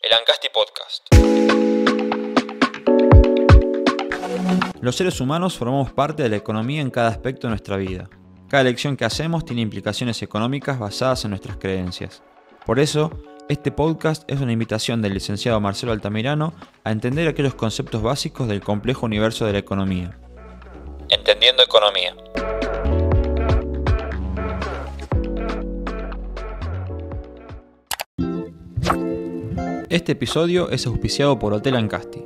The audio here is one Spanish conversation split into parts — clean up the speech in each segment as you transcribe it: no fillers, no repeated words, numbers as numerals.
El Ancasti Podcast. Los seres humanos formamos parte de la economía en cada aspecto de nuestra vida. Cada elección que hacemos tiene implicaciones económicas basadas en nuestras creencias. Por eso, este podcast es una invitación del licenciado Marcelo Altamirano a entender aquellos conceptos básicos del complejo universo de la economía. Entendiendo economía. Este episodio es auspiciado por Hotel Ancasti,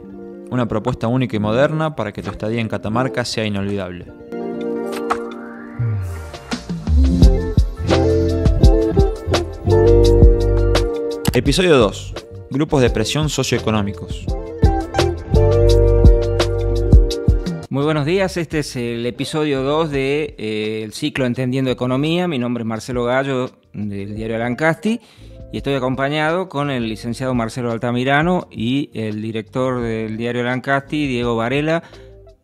una propuesta única y moderna para que tu estadía en Catamarca sea inolvidable. Episodio 2. Grupos de presión socioeconómicos. Muy buenos días, este es el episodio 2 del ciclo Entendiendo Economía. Mi nombre es Marcelo Gallo, del diario El Ancasti, y estoy acompañado con el licenciado Marcelo Altamirano y el director del diario El Ancasti, Diego Varela.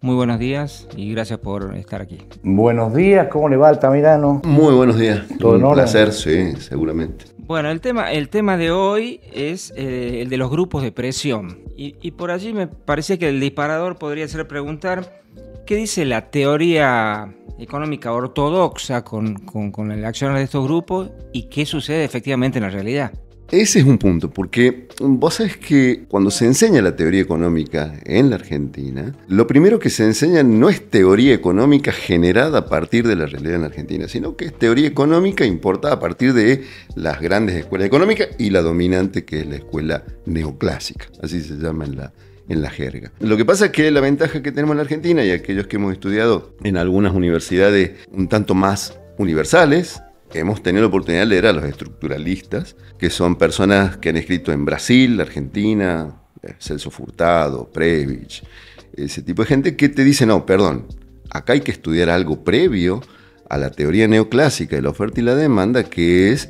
Muy buenos días y gracias por estar aquí. Buenos días, ¿cómo le va Altamirano? Muy buenos días, ¿Todo en un orden? placer, sí, seguramente. Bueno, el tema de hoy es el de los grupos de presión. Y por allí me parecía que el disparador podría ser preguntar qué dice la teoría económica ortodoxa con el accionar de estos grupos y qué sucede efectivamente en la realidad. Ese es un punto, porque vos sabés que cuando se enseña la teoría económica en la Argentina, lo primero que se enseña no es teoría económica generada a partir de la realidad en la Argentina, sino que es teoría económica importada a partir de las grandes escuelas económicas y la dominante, que es la escuela neoclásica, así se llama en la jerga. Lo que pasa es que la ventaja que tenemos en la Argentina, y aquellos que hemos estudiado en algunas universidades un tanto más universales, hemos tenido la oportunidad de leer a los estructuralistas, que son personas que han escrito en Brasil, Argentina, Celso Furtado, Prebisch, ese tipo de gente que te dice, no, perdón, acá hay que estudiar algo previo a la teoría neoclásica de la oferta y la demanda, que es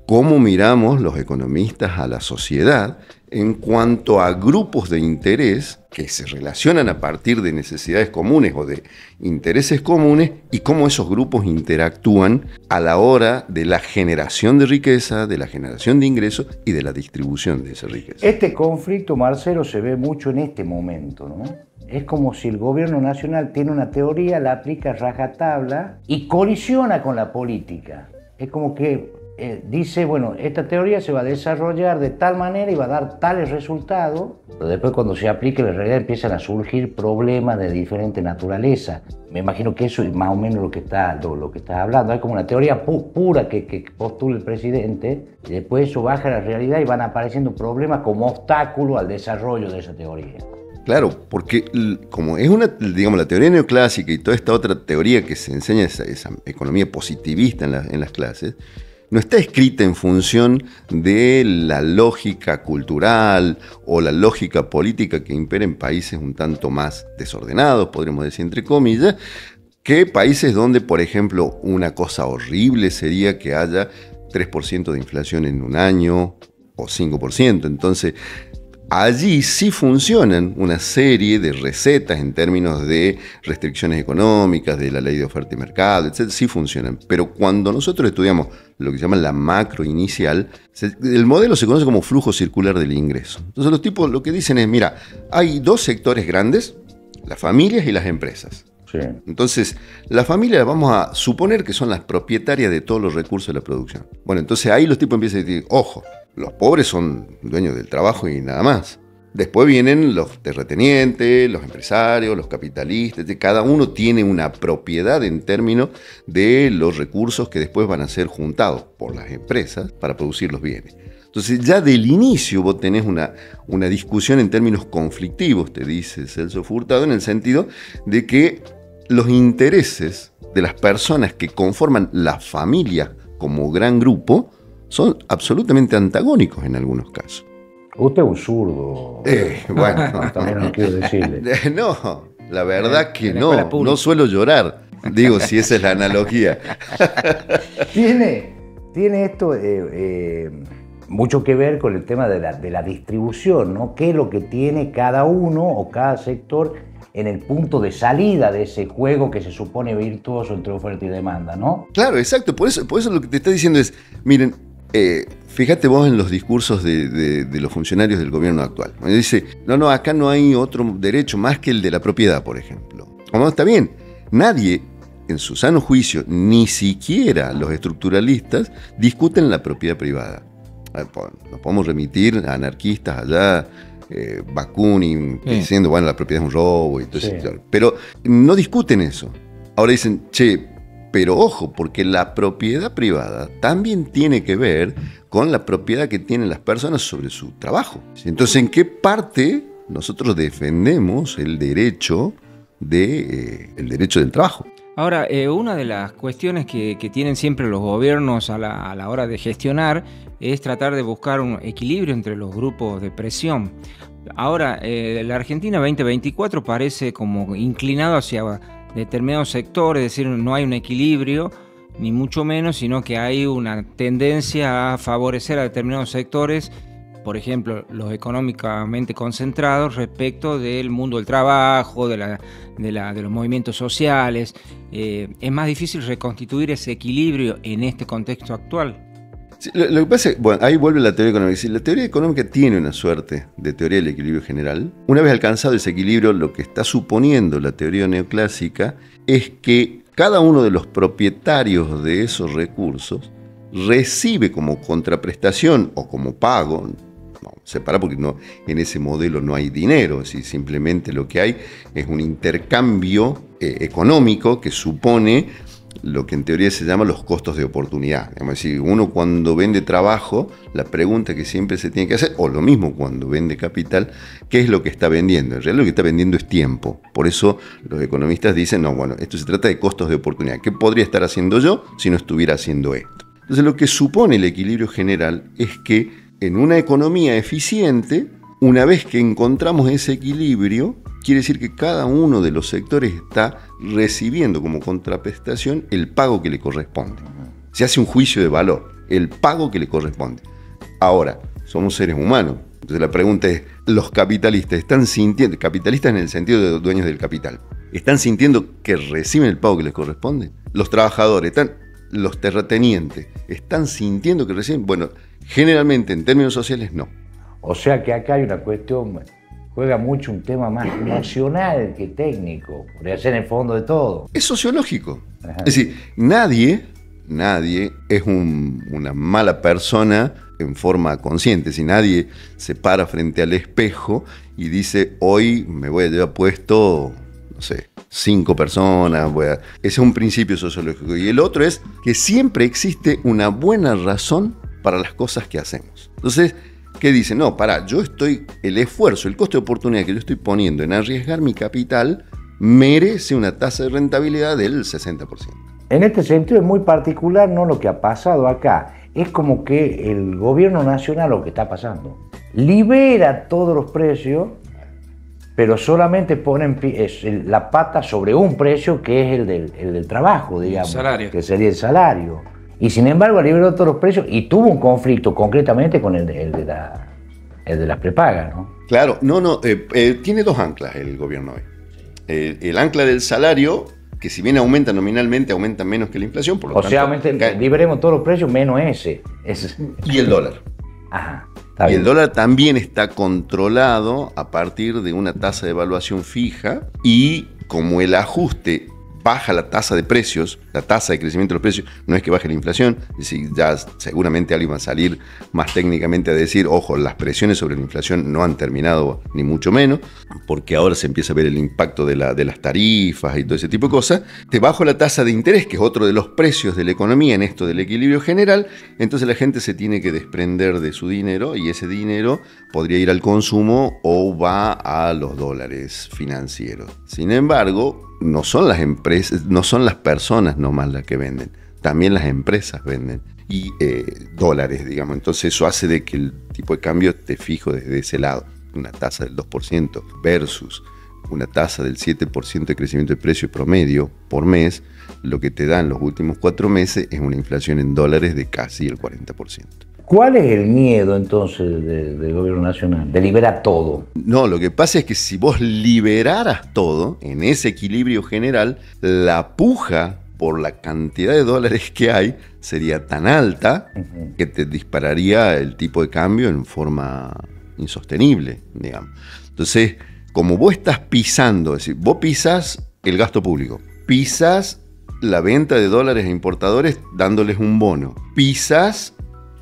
cómo miramos los economistas a la sociedad en cuanto a grupos de interés que se relacionan a partir de necesidades comunes o de intereses comunes y cómo esos grupos interactúan a la hora de la generación de riqueza, de la generación de ingresos y de la distribución de esa riqueza. Este conflicto, Marcelo, se ve mucho en este momento, ¿no? Es como si el gobierno nacional tiene una teoría, la aplica a rajatabla y colisiona con la política. Es como que dice, bueno, esta teoría se va a desarrollar de tal manera y va a dar tales resultados, pero después cuando se aplique en realidad empiezan a surgir problemas de diferente naturaleza. Me imagino que eso es más o menos lo que estás hablando. Hay como una teoría pura que postula el presidente y después eso baja a la realidad y van apareciendo problemas como obstáculo al desarrollo de esa teoría. Claro, porque como es la teoría neoclásica y toda esta otra teoría que se enseña, esa economía positivista en las clases, no está escrita en función de la lógica cultural o la lógica política que impera en países un tanto más desordenados, podríamos decir entre comillas, que países donde, por ejemplo, una cosa horrible sería que haya 3% de inflación en un año o 5%. Entonces, allí sí funcionan una serie de recetas en términos de restricciones económicas, de la ley de oferta y mercado, etc. Sí funcionan. Pero cuando nosotros estudiamos lo que se llama la macro inicial, el modelo se conoce como flujo circular del ingreso. Entonces los tipos lo que dicen es, mira, hay dos sectores grandes, las familias y las empresas. Sí. Entonces, las familias vamos a suponer que son las propietarias de todos los recursos de la producción. Bueno, entonces ahí los tipos empiezan a decir, ojo, los pobres son dueños del trabajo y nada más. Después vienen los terratenientes, los empresarios, los capitalistas. Cada uno tiene una propiedad en términos de los recursos que después van a ser juntados por las empresas para producir los bienes. Entonces ya del inicio vos tenés una discusión en términos conflictivos, te dice Celso Furtado, en el sentido de que los intereses de las personas que conforman la familia como gran grupo son absolutamente antagónicos en algunos casos. Usted es un zurdo. Bueno, También no quiero decirle. No, la verdad que en la escuela no pública. suelo llorar. Digo, si esa es la analogía. Tiene esto mucho que ver con el tema de la distribución, ¿no? ¿Qué es lo que tiene cada uno o cada sector en el punto de salida de ese juego que se supone virtuoso entre oferta y demanda, ¿no? Claro, exacto. Por eso lo que te está diciendo es, miren, Fíjate vos en los discursos de los funcionarios del gobierno actual. Dice, no, acá no hay otro derecho más que el de la propiedad, por ejemplo. Como está bien, nadie en su sano juicio, ni siquiera los estructuralistas, discuten la propiedad privada. Nos podemos remitir a anarquistas allá, Bakunin, diciendo, bueno, la propiedad es un robo y todo eso. Pero no discuten eso. Ahora dicen, pero ojo, porque la propiedad privada también tiene que ver con la propiedad que tienen las personas sobre su trabajo. Entonces, ¿en qué parte nosotros defendemos el derecho del trabajo? Ahora, una de las cuestiones que tienen siempre los gobiernos a la hora de gestionar es tratar de buscar un equilibrio entre los grupos de presión. Ahora, la Argentina 2024 parece como inclinado hacia determinados sectores, es decir, no hay un equilibrio, ni mucho menos, sino que hay una tendencia a favorecer a determinados sectores, por ejemplo, los económicamente concentrados respecto del mundo del trabajo, de los movimientos sociales. Es más difícil reconstituir ese equilibrio en este contexto actual. Sí, lo que pasa es que, bueno, ahí vuelve la teoría económica. Si la teoría económica tiene una suerte de teoría del equilibrio general, una vez alcanzado ese equilibrio, lo que está suponiendo la teoría neoclásica es que cada uno de los propietarios de esos recursos recibe como contraprestación o como pago, no, separa porque en ese modelo no hay dinero, simplemente lo que hay es un intercambio económico que supone lo que en teoría se llama los costos de oportunidad. Es decir, uno cuando vende trabajo, la pregunta que siempre se tiene que hacer, o lo mismo cuando vende capital, ¿qué es lo que está vendiendo? En realidad lo que está vendiendo es tiempo. Por eso los economistas dicen, no, bueno, esto se trata de costos de oportunidad. ¿Qué podría estar haciendo yo si no estuviera haciendo esto? Entonces lo que supone el equilibrio general es que en una economía eficiente, una vez que encontramos ese equilibrio, quiere decir que cada uno de los sectores está recibiendo como contraprestación el pago que le corresponde. Se hace un juicio de valor, el pago que le corresponde. Ahora, somos seres humanos. Entonces la pregunta es, ¿los capitalistas están sintiendo, capitalistas en el sentido de dueños del capital, están sintiendo que reciben el pago que les corresponde? Los trabajadores, los terratenientes, ¿están sintiendo que reciben? Bueno, generalmente en términos sociales no. O sea que acá hay una cuestión, juega mucho un tema más emocional que técnico, podría ser en el fondo de todo. Es sociológico. Ajá. Es decir, nadie es una mala persona en forma consciente. Si nadie se para frente al espejo y dice, hoy me voy a llevar puesto, no sé, 5 personas. Ese es un principio sociológico. Y el otro es que siempre existe una buena razón para las cosas que hacemos. Entonces, ¿qué dicen? No, el esfuerzo, el costo de oportunidad que yo estoy poniendo en arriesgar mi capital merece una tasa de rentabilidad del 60%. En este sentido es muy particular, ¿no?, lo que ha pasado acá. Es como que el gobierno nacional, lo que está pasando, libera todos los precios, pero solamente ponen la pata sobre un precio que es el del trabajo, digamos, que sería el salario. Y sin embargo liberó todos los precios y tuvo un conflicto concretamente con el de las prepagas, ¿no? Claro, tiene dos anclas el gobierno hoy. El ancla del salario, que si bien aumenta nominalmente, aumenta menos que la inflación, por lo tanto, liberemos todos los precios menos ese. Y el dólar. Ajá. Y el dólar también está controlado a partir de una tasa de evaluación fija, y como el ajuste baja la tasa de precios, la tasa de crecimiento de los precios, no es que baje la inflación. Es decir, ya seguramente alguien va a salir más técnicamente a decir, ojo, las presiones sobre la inflación no han terminado, ni mucho menos, porque ahora se empieza a ver el impacto de las tarifas y todo ese tipo de cosas. Te bajo la tasa de interés, que es otro de los precios de la economía en esto del equilibrio general, entonces la gente se tiene que desprender de su dinero, y ese dinero podría ir al consumo o va a los dólares financieros. Sin embargo, no son las empresas, no son las personas nomás las que venden, también las empresas venden y dólares, digamos. Entonces eso hace de que el tipo de cambio esté fijo desde ese lado. Una tasa del 2% versus una tasa del 7% de crecimiento de precio promedio por mes, lo que te da en los últimos 4 meses es una inflación en dólares de casi el 40%. ¿Cuál es el miedo entonces del gobierno nacional? De liberar todo. No, lo que pasa es que si vos liberaras todo en ese equilibrio general, la puja por la cantidad de dólares que hay, sería tan alta que te dispararía el tipo de cambio en forma insostenible, digamos. Entonces, como vos estás pisando, es decir, vos pisas el gasto público, pisas la venta de dólares a importadores dándoles un bono, pisas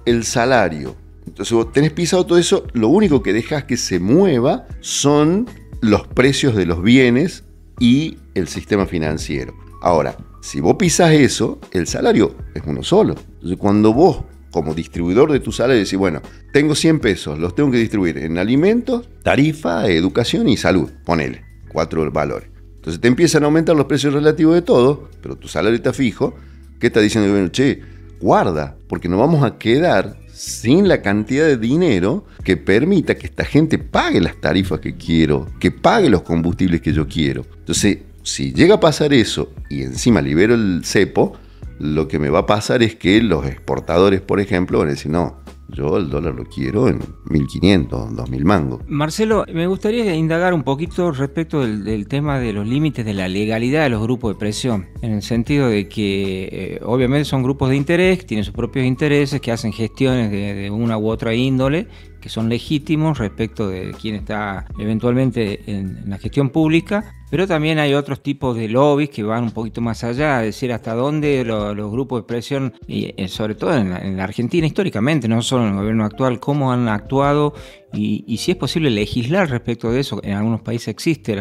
el salario. Entonces vos tenés pisado todo eso, lo único que dejas que se mueva son los precios de los bienes y el sistema financiero. Ahora, si vos pisas eso, el salario es uno solo. Entonces cuando vos, como distribuidor de tu salario, decís, bueno, tengo 100 pesos, los tengo que distribuir en alimentos, tarifa, educación y salud, ponele, 4 valores. Entonces te empiezan a aumentar los precios relativos de todo, pero tu salario está fijo. ¿Qué está diciendo el gobierno? Che, guarda, porque nos vamos a quedar sin la cantidad de dinero que permita que esta gente pague las tarifas que quiero, que pague los combustibles que yo quiero. Entonces, si llega a pasar eso y encima libero el cepo, lo que me va a pasar es que los exportadores, por ejemplo, van a decir, no, yo el dólar lo quiero en 1.500, 2.000 mangos. Marcelo, me gustaría indagar un poquito respecto del tema de los límites de la legalidad de los grupos de presión, en el sentido de que obviamente son grupos de interés, tienen sus propios intereses, que hacen gestiones de una u otra índole, que son legítimos respecto de quién está eventualmente en la gestión pública, pero también hay otros tipos de lobbies que van un poquito más allá, es decir, hasta dónde los grupos de presión, y sobre todo en la Argentina históricamente, no solo en el gobierno actual, cómo han actuado y si es posible legislar respecto de eso. En algunos países existe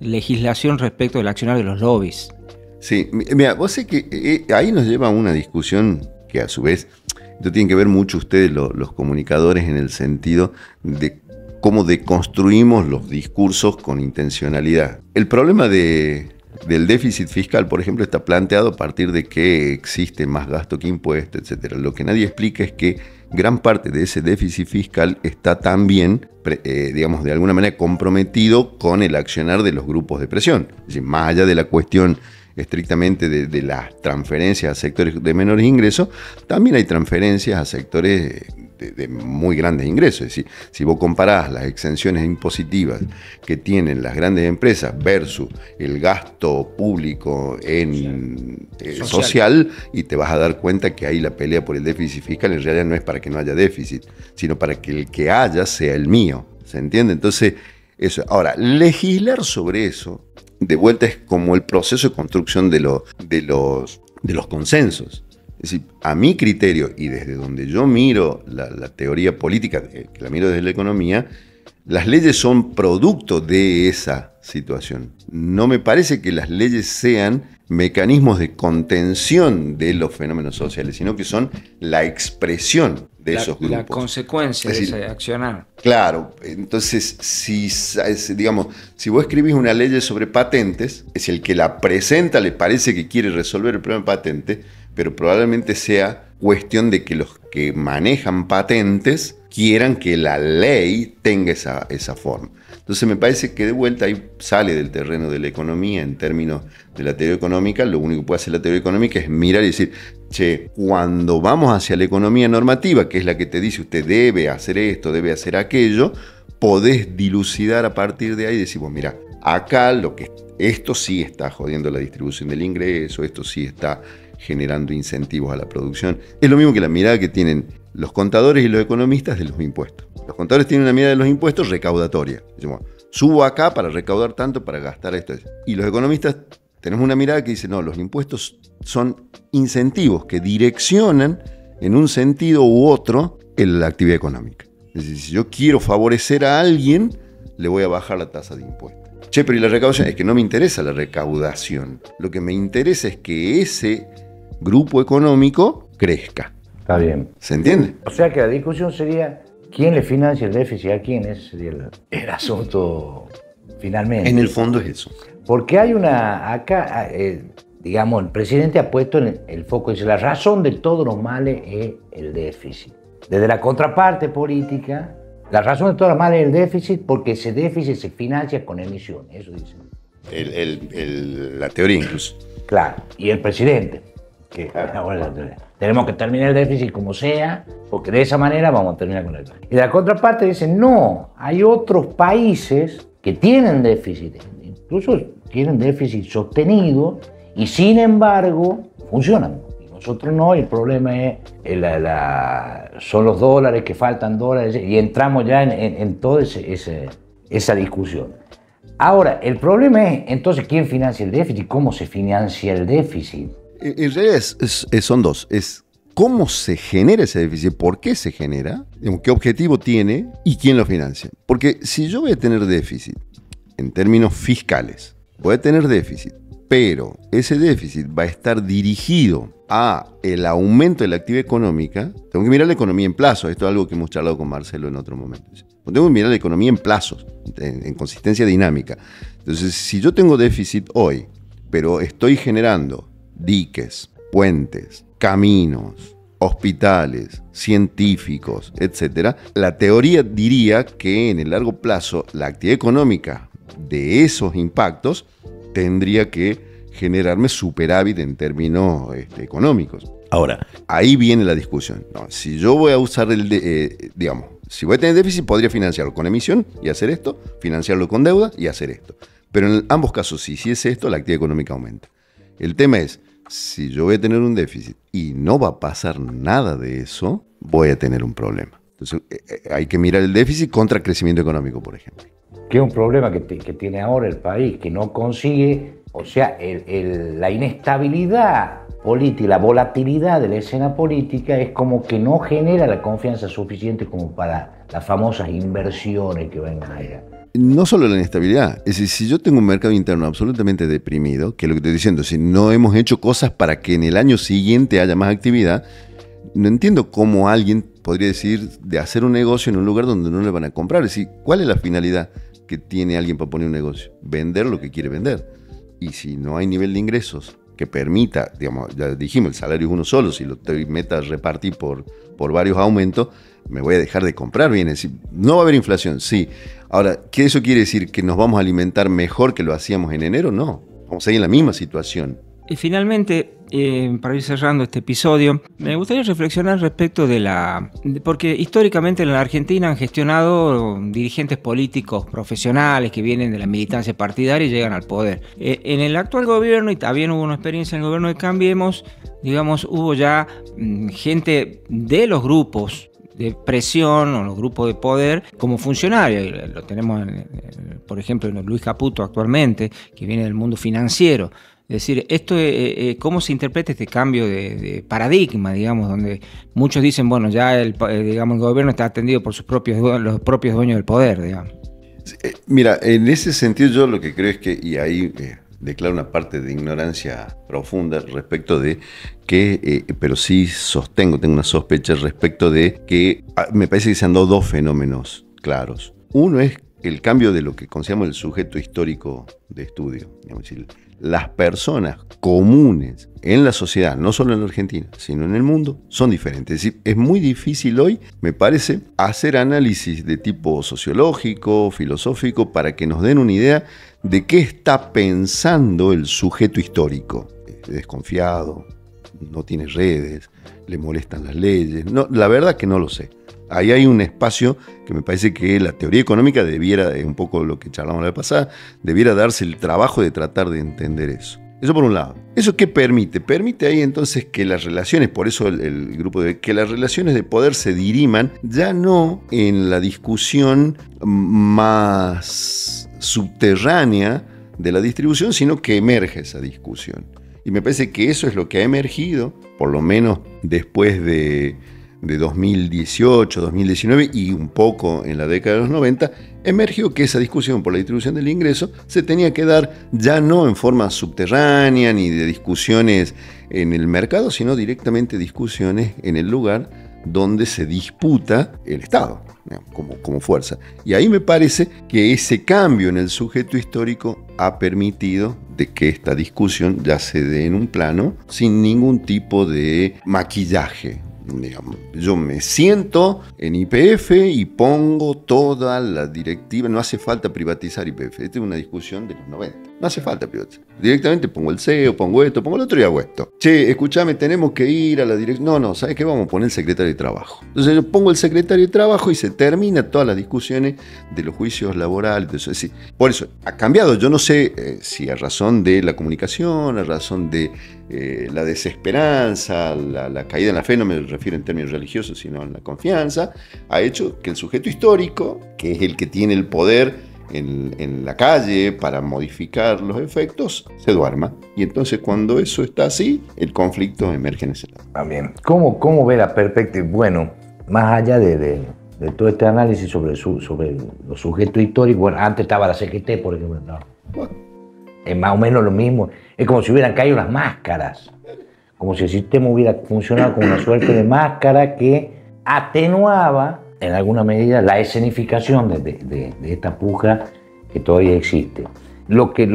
legislación respecto del accionar de los lobbies. Sí, mira, vos sé que ahí nos lleva a una discusión que a su vez, esto tienen que ver mucho ustedes los comunicadores en el sentido de cómo deconstruimos los discursos con intencionalidad. El problema del déficit fiscal, por ejemplo, está planteado a partir de que existe más gasto que impuesto, etc. Lo que nadie explica es que gran parte de ese déficit fiscal está también, digamos, de alguna manera comprometido con el accionar de los grupos de presión. Es decir, más allá de la cuestión estrictamente de las transferencias a sectores de menores ingresos, también hay transferencias a sectores de muy grandes ingresos. Es decir, si vos comparás las exenciones impositivas que tienen las grandes empresas versus el gasto público en social, y te vas a dar cuenta que ahí la pelea por el déficit fiscal en realidad no es para que no haya déficit, sino para que el que haya sea el mío. ¿Se entiende? Entonces, eso. Ahora, legislar sobre eso, de vuelta, es como el proceso de construcción de los consensos. Es decir, a mi criterio y desde donde yo miro la teoría política, que la miro desde la economía, las leyes son producto de esa situación. No me parece que las leyes sean mecanismos de contención de los fenómenos sociales, sino que son la expresión de esos grupos. La consecuencia de ese accionar. Claro, entonces si vos escribís una ley sobre patentes, es el que la presenta le parece que quiere resolver el problema de patentes, pero probablemente sea cuestión de que los que manejan patentes quieran que la ley tenga esa forma. Entonces me parece que de vuelta ahí sale del terreno de la economía en términos de la teoría económica. Lo único que puede hacer la teoría económica es mirar y decir, che, cuando vamos hacia la economía normativa, que es la que te dice usted debe hacer esto, debe hacer aquello, podés dilucidar a partir de ahí y decir, bueno, mira, acá esto sí está jodiendo la distribución del ingreso, esto sí está generando incentivos a la producción. Es lo mismo que la mirada que tienen los contadores y los economistas de los impuestos. Los contadores tienen una mirada de los impuestos recaudatoria. Decimos, subo acá para recaudar tanto, para gastar esto. Y los economistas tenemos una mirada que dice, no, los impuestos son incentivos que direccionan en un sentido u otro la actividad económica. Es decir, si yo quiero favorecer a alguien, le voy a bajar la tasa de impuestos. Che, pero ¿y la recaudación? Es que no me interesa la recaudación. Lo que me interesa es que ese grupo económico crezca. Está bien. ¿Se entiende? O sea que la discusión sería quién le financia el déficit a quién. Ese sería el asunto finalmente. En el fondo es eso. Porque hay acá, digamos, el presidente ha puesto en el foco, dice, la razón de todos los males es el déficit. Desde la contraparte política, la razón de todos los males es el déficit porque ese déficit se financia con emisiones, eso dice. La teoría incluso. Claro, y el presidente, que tenemos que terminar el déficit como sea, porque de esa manera vamos a terminar con el déficit. Y de la contraparte dicen, no, hay otros países que tienen déficit, incluso tienen déficit sostenido y sin embargo funcionan. Y nosotros no, y el problema es son los dólares, que faltan dólares, y entramos ya en toda esa discusión. Ahora, el problema es entonces quién financia el déficit, cómo se financia el déficit. En realidad son dos. Es cómo se genera ese déficit, por qué se genera, qué objetivo tiene y quién lo financia. Porque si yo voy a tener déficit en términos fiscales, voy a tener déficit, pero ese déficit va a estar dirigido a el aumento de la actividad económica, tengo que mirar la economía en plazos. Esto es algo que hemos charlado con Marcelo en otro momento. Tengo que mirar la economía en plazos, en consistencia dinámica. Entonces, si yo tengo déficit hoy, pero estoy generando diques, puentes, caminos, hospitales, científicos, etc., la teoría diría que en el largo plazo la actividad económica de esos impactos tendría que generarme superávit en términos económicos. Ahora, ahí viene la discusión. No, si yo voy a usar si voy a tener déficit, podría financiarlo con emisión y hacer esto, financiarlo con deuda y hacer esto. Pero en ambos casos, si es esto, la actividad económica aumenta. El tema es, si yo voy a tener un déficit y no va a pasar nada de eso, voy a tener un problema. Entonces, hay que mirar el déficit contra el crecimiento económico, por ejemplo. Que es un problema que tiene ahora el país, que no consigue, o sea, la inestabilidad política, la volatilidad de la escena política es como que no genera la confianza suficiente como para las famosas inversiones que vengan allá. No solo la inestabilidad, es decir, si yo tengo un mercado interno absolutamente deprimido, que es lo que estoy diciendo, si no hemos hecho cosas para que en el año siguiente haya más actividad, no entiendo cómo alguien podría decir de hacer un negocio en un lugar donde no le van a comprar. Es decir, ¿cuál es la finalidad que tiene alguien para poner un negocio? Vender lo que quiere vender. Y si no hay nivel de ingresos que permita, digamos, ya dijimos, el salario es uno solo, si lo meta a repartir por varios aumentos, me voy a dejar de comprar bienes. No va a haber inflación, sí. Ahora, ¿qué eso quiere decir? ¿Que nos vamos a alimentar mejor que lo hacíamos en enero? No. Vamos a ir en la misma situación. Y finalmente, para ir cerrando este episodio, me gustaría reflexionar respecto porque históricamente en la Argentina han gestionado dirigentes políticos profesionales que vienen de la militancia partidaria y llegan al poder. En el actual gobierno, y también hubo una experiencia en el gobierno de Cambiemos, digamos, hubo ya gente de los grupos de presión o los grupos de poder como funcionario. Lo tenemos, por ejemplo, en Luis Caputo actualmente, que viene del mundo financiero. Es decir, ¿cómo se interpreta este cambio de paradigma, digamos, donde muchos dicen, bueno, ya el gobierno está atendido por los propios dueños del poder, digamos? Mira, en ese sentido yo lo que creo es que, y ahí declaro una parte de ignorancia profunda respecto de que, pero sí tengo una sospecha respecto de que me parece que se han dado dos fenómenos claros. Uno es el cambio de lo que consideramos el sujeto histórico de estudio, digamos, es decir, las personas comunes en la sociedad, no solo en la Argentina, sino en el mundo, son diferentes. Es decir, es muy difícil hoy, me parece, hacer análisis de tipo sociológico, filosófico, para que nos den una idea de qué está pensando el sujeto histórico. Es desconfiado, no tiene redes, le molestan las leyes. No, la verdad que no lo sé. Ahí hay un espacio que me parece que la teoría económica debiera, un poco lo que charlamos la vez pasada, debiera darse el trabajo de tratar de entender eso. Eso por un lado. ¿Eso qué permite? Permite ahí entonces que las relaciones, por eso el grupo que las relaciones de poder se diriman ya no en la discusión más subterránea de la distribución, sino que emerge esa discusión. Y me parece que eso es lo que ha emergido, por lo menos después de 2018, 2019 y un poco en la década de los 90, emergió que esa discusión por la distribución del ingreso se tenía que dar ya no en forma subterránea ni de discusiones en el mercado, sino directamente discusiones en el lugar donde se disputa el Estado como fuerza. Y ahí me parece que ese cambio en el sujeto histórico ha permitido de que esta discusión ya se dé en un plano sin ningún tipo de maquillaje. Digamos, yo me siento en YPF y pongo toda la directiva, no hace falta privatizar YPF. Esta es una discusión de los 90. No hace falta pivot. Directamente pongo el CEO, pongo esto, pongo el otro y hago esto. Che, escuchame, tenemos que ir a la dirección. No, ¿sabes qué? Vamos a poner el secretario de trabajo. Entonces yo pongo el secretario de trabajo y se termina todas las discusiones de los juicios laborales. Es decir, por eso ha cambiado. Yo no sé si a razón de la comunicación, a razón de la desesperanza, la caída en la fe, no me refiero en términos religiosos, sino en la confianza, ha hecho que el sujeto histórico, que es el que tiene el poder en la calle para modificar los efectos, se duerma. Y entonces cuando eso está así, el conflicto emerge en ese lado. También. ¿Cómo ve la perspectiva? Bueno, más allá de todo este análisis sobre los sujetos históricos, bueno, antes estaba la CGT, por ejemplo, no. Bueno, es más o menos lo mismo. Es como si hubieran caído las máscaras. Como si el sistema hubiera funcionado como una suerte de máscara que atenuaba en alguna medida la escenificación de esta puja que todavía existe. Lo que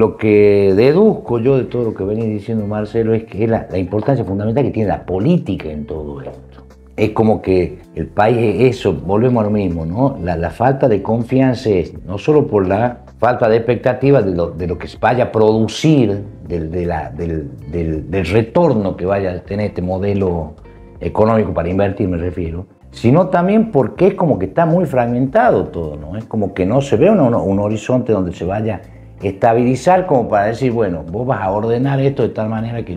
deduzco yo de todo lo que venía diciendo Marcelo es que es la importancia fundamental que tiene la política en todo esto. Es como que el país, eso, volvemos a lo mismo, ¿no? La falta de confianza es no solo por la falta de expectativas de lo que se vaya a producir, del retorno que vaya a tener este modelo económico para invertir, me refiero, sino también porque es como que está muy fragmentado todo, ¿no? Es como que no se ve un horizonte donde se vaya a estabilizar como para decir, bueno, vos vas a ordenar esto de tal manera que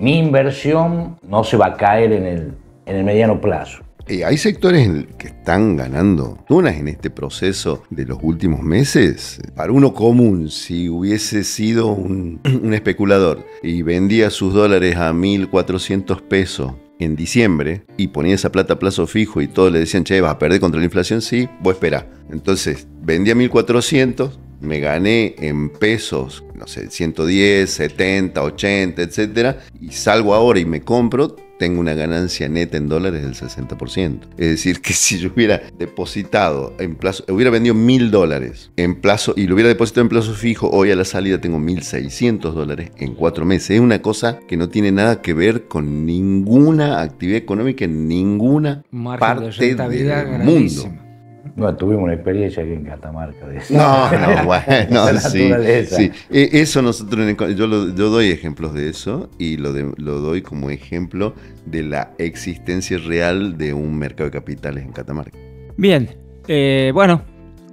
mi inversión no se va a caer en el mediano plazo. Hay sectores que están ganando tunas en este proceso de los últimos meses. Para uno común, si hubiese sido un especulador y vendía sus dólares a 1.400 pesos en diciembre y ponía esa plata a plazo fijo y todos le decían, che, vas a perder contra la inflación, sí, vos esperá. Entonces vendía 1.400, me gané en pesos, no sé, 110, 70, 80, etcétera, y salgo ahora y me compro, tengo una ganancia neta en dólares del 60%. Es decir, que si yo hubiera depositado en plazo, hubiera vendido $1.000 en plazo y lo hubiera depositado en plazo fijo, hoy a la salida tengo $1.600 en 4 meses. Es una cosa que no tiene nada que ver con ninguna actividad económica en ninguna parte del mundo. No, tuvimos una experiencia aquí en Catamarca de eso. No, sí. Eso nosotros, yo doy ejemplos de eso y lo doy como ejemplo de la existencia real de un mercado de capitales en Catamarca. Bien, bueno,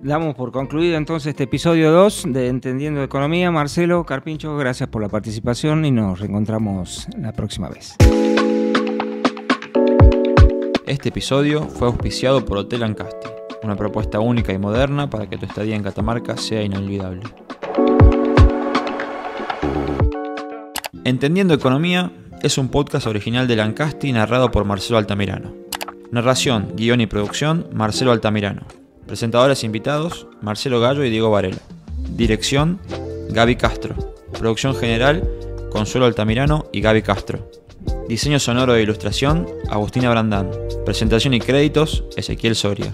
damos por concluido entonces este episodio 2 de Entendiendo Economía. Marcelo Carpincho, gracias por la participación y nos reencontramos la próxima vez. Este episodio fue auspiciado por Hotel Ancasti, una propuesta única y moderna para que tu estadía en Catamarca sea inolvidable. Entendiendo Economía es un podcast original de Ancasti narrado por Marcelo Altamirano. Narración, guión y producción, Marcelo Altamirano. Presentadores invitados, Marcelo Gallo y Diego Varela. Dirección, Gaby Castro. Producción general, Consuelo Altamirano y Gaby Castro. Diseño sonoro e ilustración, Agustina Brandán. Presentación y créditos, Ezequiel Soria.